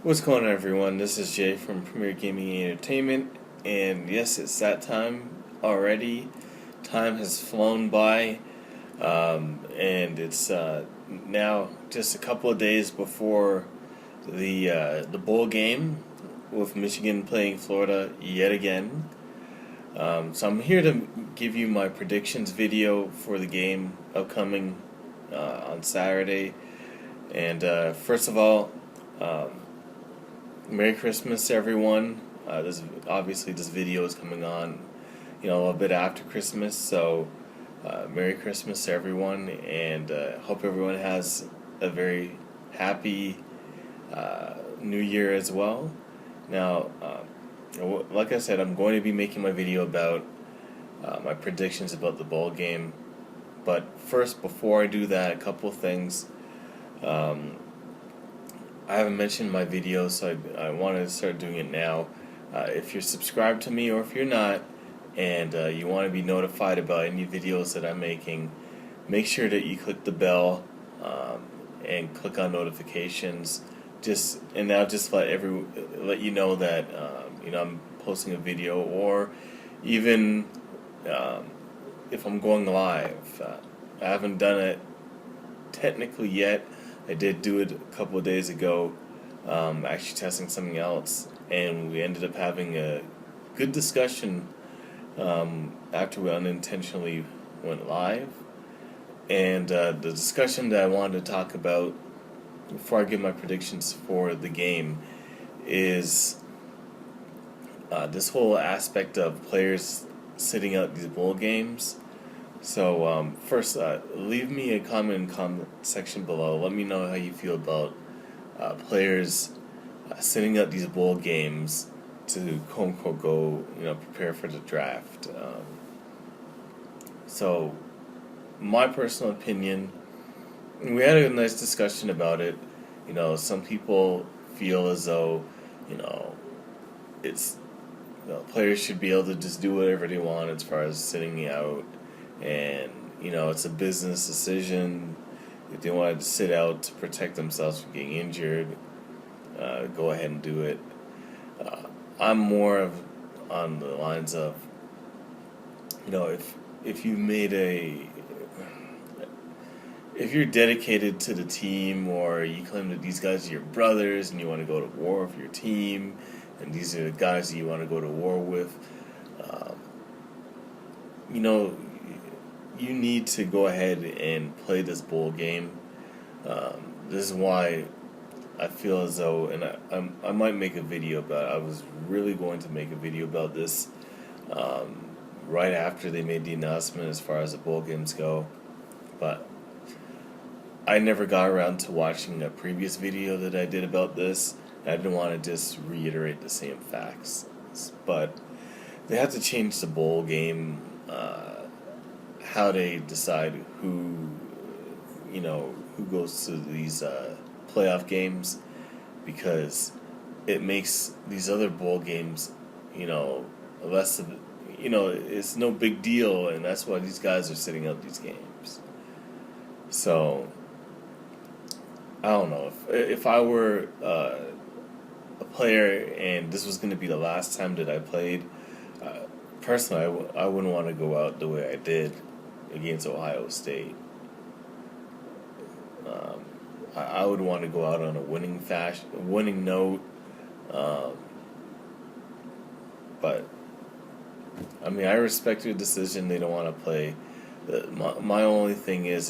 What's going on, everyone? This is Jay from Premier Gaming Entertainment, and yes, it's that time already. Time has flown by, and it's now just a couple of days before the bowl game with Michigan playing Florida yet again. So I'm here to give you my predictions video for the game upcoming on Saturday. And first of all, Merry Christmas, everyone. This video is coming on, a little bit after Christmas. So, Merry Christmas, everyone, and hope everyone has a very happy New Year as well. Now, like I said, I'm going to be making my video about my predictions about the bowl game. But first, before I do that, a couple of things. I haven't mentioned my videos, so I wanted to start doing it now. If you're subscribed to me, or if you're not, and you want to be notified about any videos that I'm making, make sure that you click the bell and click on notifications. I'll just let you know that I'm posting a video, or even if I'm going live. I haven't done it technically yet. I did do it a couple of days ago, actually testing something else, and we ended up having a good discussion after we unintentionally went live. And the discussion that I wanted to talk about before I give my predictions for the game is this whole aspect of players sitting out these bowl games. So first, leave me a comment in the comment section below. Let me know how you feel about players sitting out these bowl games to quote unquote go prepare for the draft. So my personal opinion, we had a nice discussion about it. Some people feel as though it's players should be able to just do whatever they want as far as sitting out. And it's a business decision. If they wanted to sit out to protect themselves from getting injured, go ahead and do it. I'm more on the lines of, if you if you're dedicated to the team, or you claim that these guys are your brothers and you want to go to war with your team, and these are the guys that you want to go to war with, you need to go ahead and play this bowl game. This is why I feel as though, and I might make a video about it. I was really going to make a video about this right after they made the announcement as far as the bowl games go, but I never got around to watching a previous video that I did about this. I didn't want to just reiterate the same facts, but they have to change the bowl game, how they decide who goes to these playoff games, because it makes these other bowl games, less of, it's no big deal, and that's why these guys are sitting out these games. So I don't know, if I were a player and this was going to be the last time that I played, personally, I wouldn't want to go out the way I did against Ohio State. I would want to go out on a winning note. But I respect your decision. They don't want to play. My only thing is,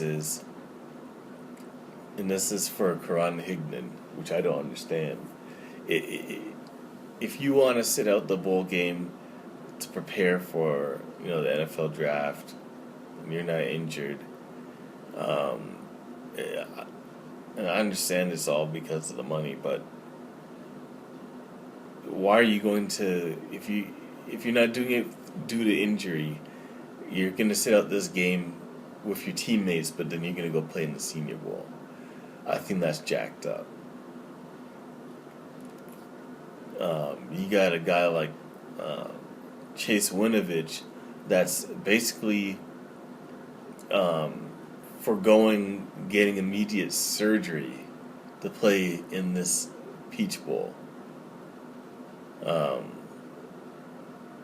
and this is for Karan Higdon, which I don't understand. If you want to sit out the bowl game to prepare for the NFL draft, and you're not injured, and I understand it's all because of the money, but why are you going to, if you're not doing it due to injury, you're going to sit out this game with your teammates, but then you're going to go play in the Senior Bowl? I think that's jacked up. You got a guy like Chase Winovich that's basically foregoing getting immediate surgery to play in this Peach Bowl.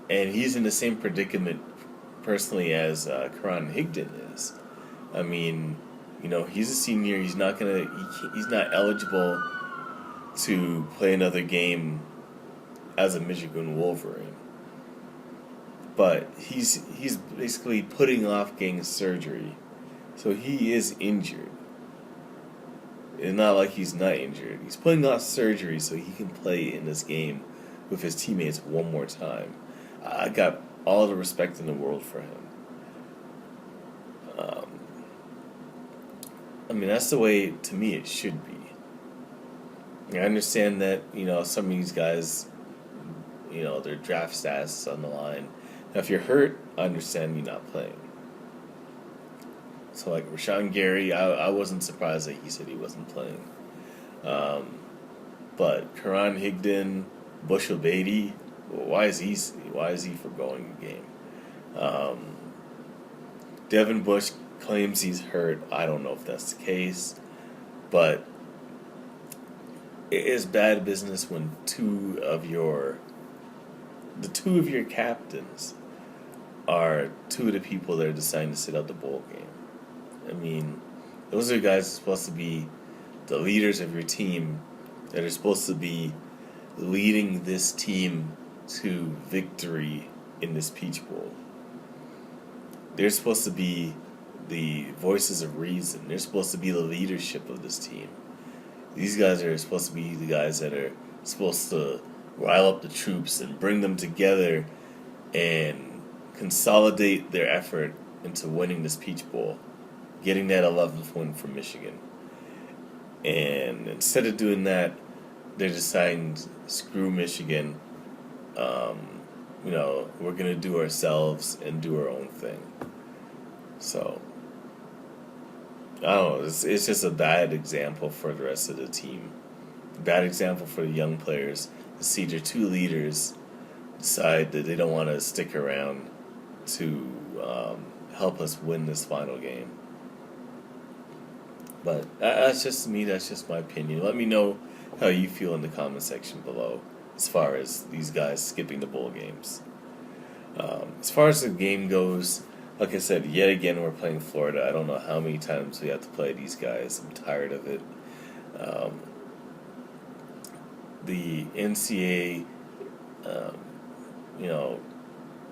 And he's in the same predicament personally as Karan Higdon is. I mean, he's a senior. He's not he's not eligible to play another game as a Michigan Wolverine. But he's basically putting off getting surgery, so he is injured. It's not like he's not injured. He's putting off surgery so he can play in this game with his teammates one more time. I got all the respect in the world for him. I mean, that's the way, to me, it should be. I understand that, some of these guys, their draft status is on the line. Now, if you're hurt, I understand you not playing. So, like Rashawn Gary, I wasn't surprised that he said he wasn't playing. But Karan Higdon, Bushel Beatty, why is he foregoing the game? Devin Bush claims he's hurt. I don't know if that's the case, but it is bad business when two of your captains are two of the people that are deciding to sit out the bowl game. I mean, those are guys who are supposed to be the leaders of your team, that are supposed to be leading this team to victory in this Peach Bowl. They're supposed to be the voices of reason. They're supposed to be the leadership of this team. These guys are supposed to be the guys that are supposed to rile up the troops and bring them together and consolidate their effort into winning this Peach Bowl, getting that 11th win from Michigan. And instead of doing that, they're deciding, screw Michigan. We're going to do ourselves and do our own thing. So, I don't know. It's just a bad example for the rest of the team. Bad example for the young players to see their two leaders decide that they don't want to stick around to help us win this final game. But that's just me. That's just my opinion. Let me know how you feel in the comment section below as far as these guys skipping the bowl games. As far as the game goes, like I said, yet again we're playing Florida. I don't know how many times we have to play these guys. I'm tired of it. The NCAA,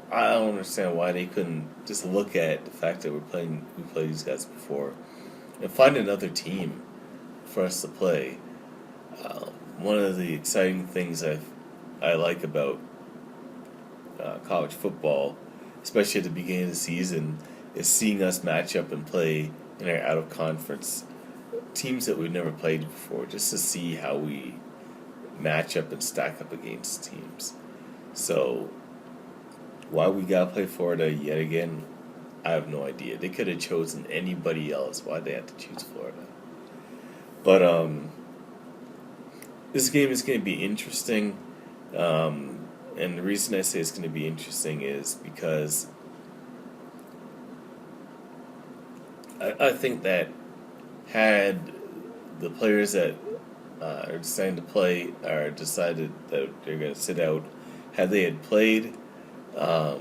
I don't understand why they couldn't just look at the fact that we played these guys before and find another team for us to play. One of the exciting things I like about college football, especially at the beginning of the season, is seeing us match up and play in our out-of-conference teams that we've never played before, just to see how we match up and stack up against teams. So, why we gotta play Florida yet again, I have no idea. They could have chosen anybody else. Why they had to choose Florida? But this game is going to be interesting. And the reason I say it's going to be interesting is because I think that had the players that are deciding to play or decided that they're going to sit out, had they had played, I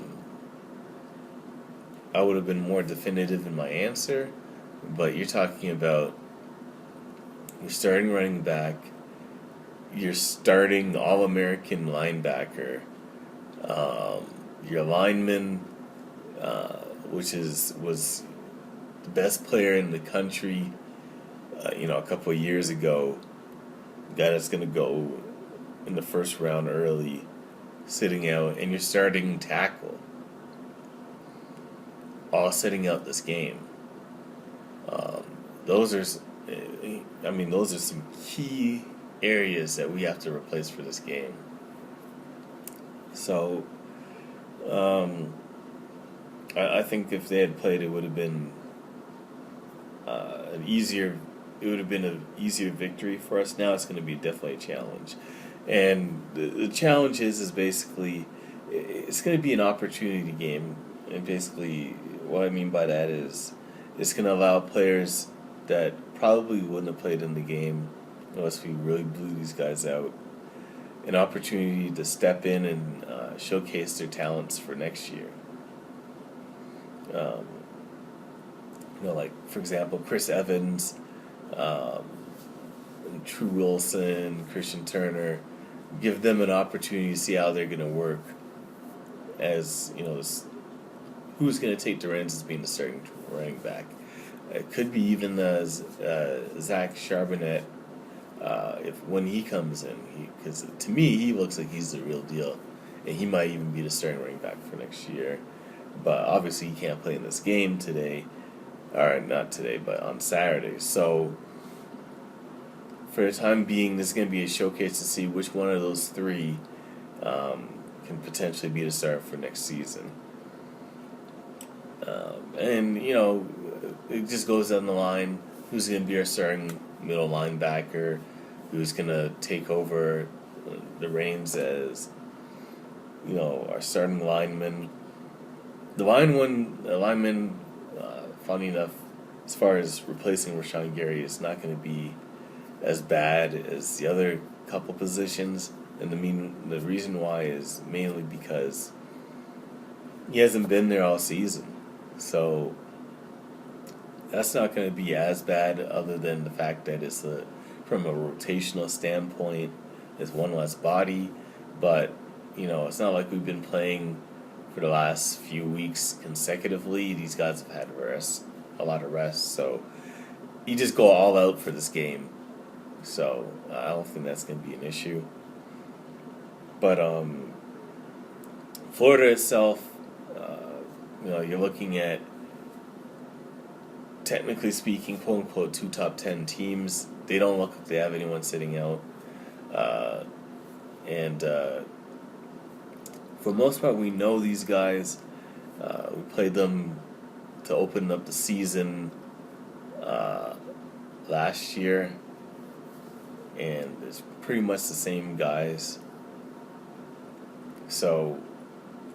would have been more definitive in my answer. But you're talking about your starting running back, your starting All-American linebacker, your lineman, which was the best player in the country, a couple of years ago, guy that's going to go in the first round early, sitting out, and your starting tackle, all sitting out this game. Those are some key areas that we have to replace for this game. So, I think if they had played, it would have been an easier victory for us. Now it's going to be definitely a challenge, and the challenge is basically it's going to be an opportunity game, and basically what I mean by that is it's going to allow players that probably wouldn't have played in the game unless we really blew these guys out, an opportunity to step in and showcase their talents for next year. Um, like for example, Chris Evans, um, True Wilson, Christian Turner, give them an opportunity to see how they're going to work as, who's going to take the reins as being the starting running back. It could be even Zach Charbonnet when he comes in, because to me he looks like he's the real deal, and he might even be the starting running back for next year. But obviously he can't play in this game today, or not today, but on Saturday. So for the time being, this is going to be a showcase to see which one of those three can potentially be the starter for next season. And it just goes down the line. Who's going to be our starting middle linebacker? Who's going to take over the reins as our starting lineman? The lineman, funny enough, as far as replacing Rashawn Gary, is not going to be as bad as the other couple positions, and the reason why is mainly because he hasn't been there all season, so that's not going to be as bad. Other than the fact that it's from a rotational standpoint, it's one less body, but it's not like we've been playing for the last few weeks consecutively. These guys have had a lot of rest, so you just go all out for this game. So I don't think that's going to be an issue. But Florida itself, you're looking at, technically speaking, quote unquote, 2 top 10 teams. They don't look like they have anyone sitting out, and for the most part, we know these guys. We played them to open up the season last year, and it's pretty much the same guys. So,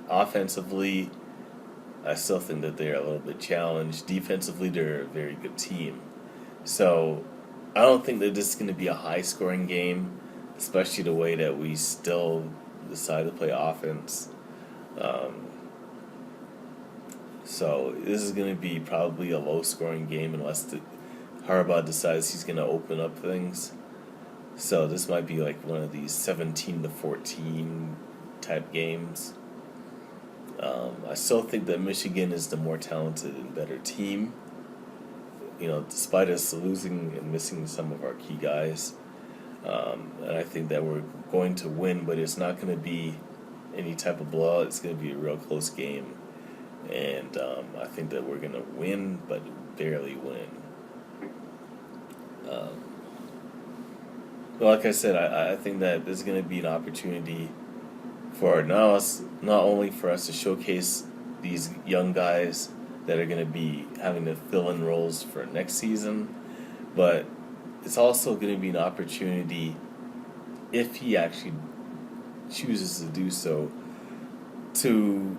offensively, I still think that they're a little bit challenged. Defensively, they're a very good team. So, I don't think that this is going to be a high-scoring game, especially the way that we still decide to play offense. So, this is going to be probably a low-scoring game unless Harbaugh decides he's going to open up things. So, this might be like one of these 17-14 type games. I still think that Michigan is the more talented and better team. Despite us losing and missing some of our key guys, and I think that we're going to win, but it's not going to be any type of blowout. It's going to be a real close game, and I think that we're going to win, but barely win. But like I said, I think that this is going to be an opportunity for not only for us to showcase these young guys that are going to be having to fill in roles for next season, but it's also going to be an opportunity, if he actually chooses to do so, to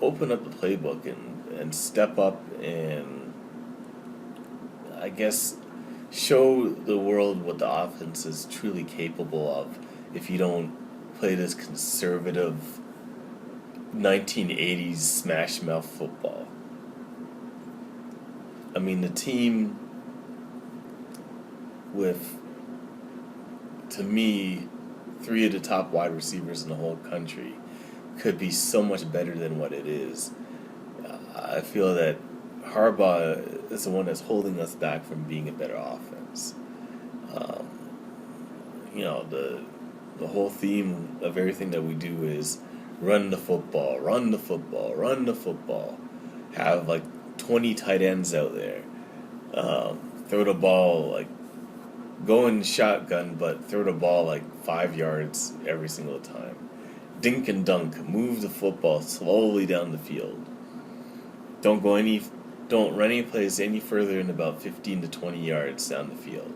open up the playbook and step up and, I guess, show the world what the offense is truly capable of if you don't play this conservative 1980s smash mouth football. I mean, the team with, to me, 3 of the top wide receivers in the whole country could be so much better than what it is. I feel that Harbaugh is the one that's holding us back from being a better offense. The whole theme of everything that we do is run the football, run the football, run the football. Have like 20 tight ends out there. Throw the ball, go in shotgun, but throw the ball 5 yards every single time. Dink and dunk. Move the football slowly down the field. Don't run any plays any further than about 15 to 20 yards down the field.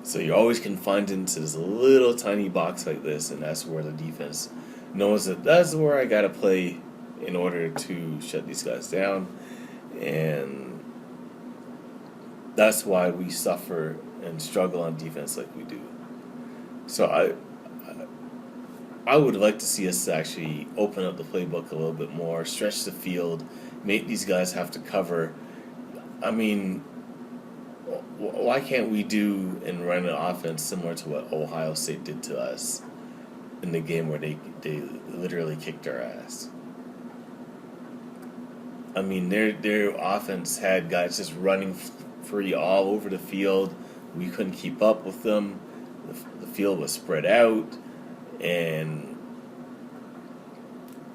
So you're always confined into this little tiny box like this, and that's where the defense knows that that's where I gotta play in order to shut these guys down, and that's why we suffer and struggle on defense like we do. So I would like to see us actually open up the playbook a little bit more, stretch the field, make these guys have to cover. I mean, why can't we do and run an offense similar to what Ohio State did to us in the game where they literally kicked our ass? I mean, their offense had guys just running free all over the field. We couldn't keep up with them. The field was spread out, and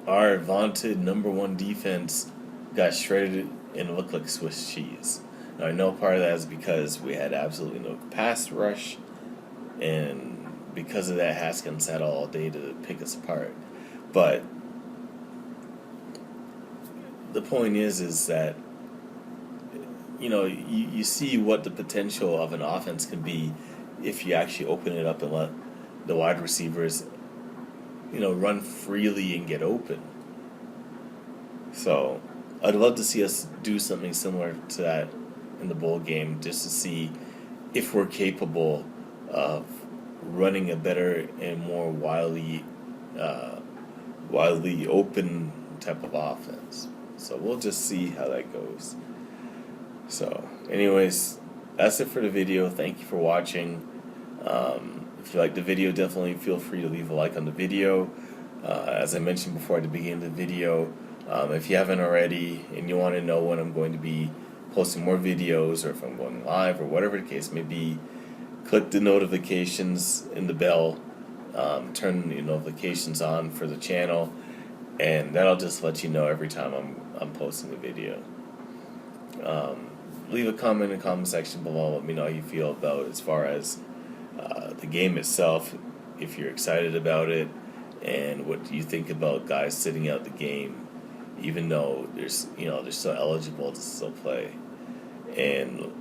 our vaunted #1 defense got shredded and looked like Swiss cheese. Now, I know part of that is because we had absolutely no pass rush, and because of that, Haskins had all day to pick us apart. But the point is that, you know, you see what the potential of an offense can be if you actually open it up and let the wide receivers, you know, run freely and get open. So I'd love to see us do something similar to that in the bowl game, just to see if we're capable of running a better and more widely open type of offense. So we'll just see how that goes. So anyways, that's it for the video. Thank you for watching. If you like the video, definitely feel free to leave a like on the video. As I mentioned before at the beginning of the video, if you haven't already and you want to know when I'm going to be posting more videos or if I'm going live or whatever the case may be, click the notifications in the bell, turn the notifications on for the channel, and that'll just let you know every time I'm posting a video. Leave a comment in the comment section below. Let me know how you feel about as far as the game itself, if you're excited about it, and what you think about guys sitting out the game, even though they're still eligible to still play. And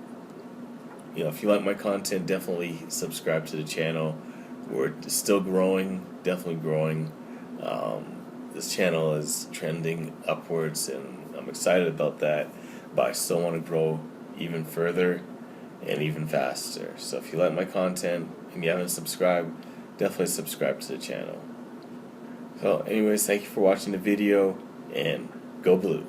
if you like my content, definitely subscribe to the channel. We're still growing, definitely growing. This channel is trending upwards, and I'm excited about that. But I still want to grow even further and even faster. So if you like my content and you haven't subscribed, definitely subscribe to the channel. So anyways, thank you for watching the video, and go blue.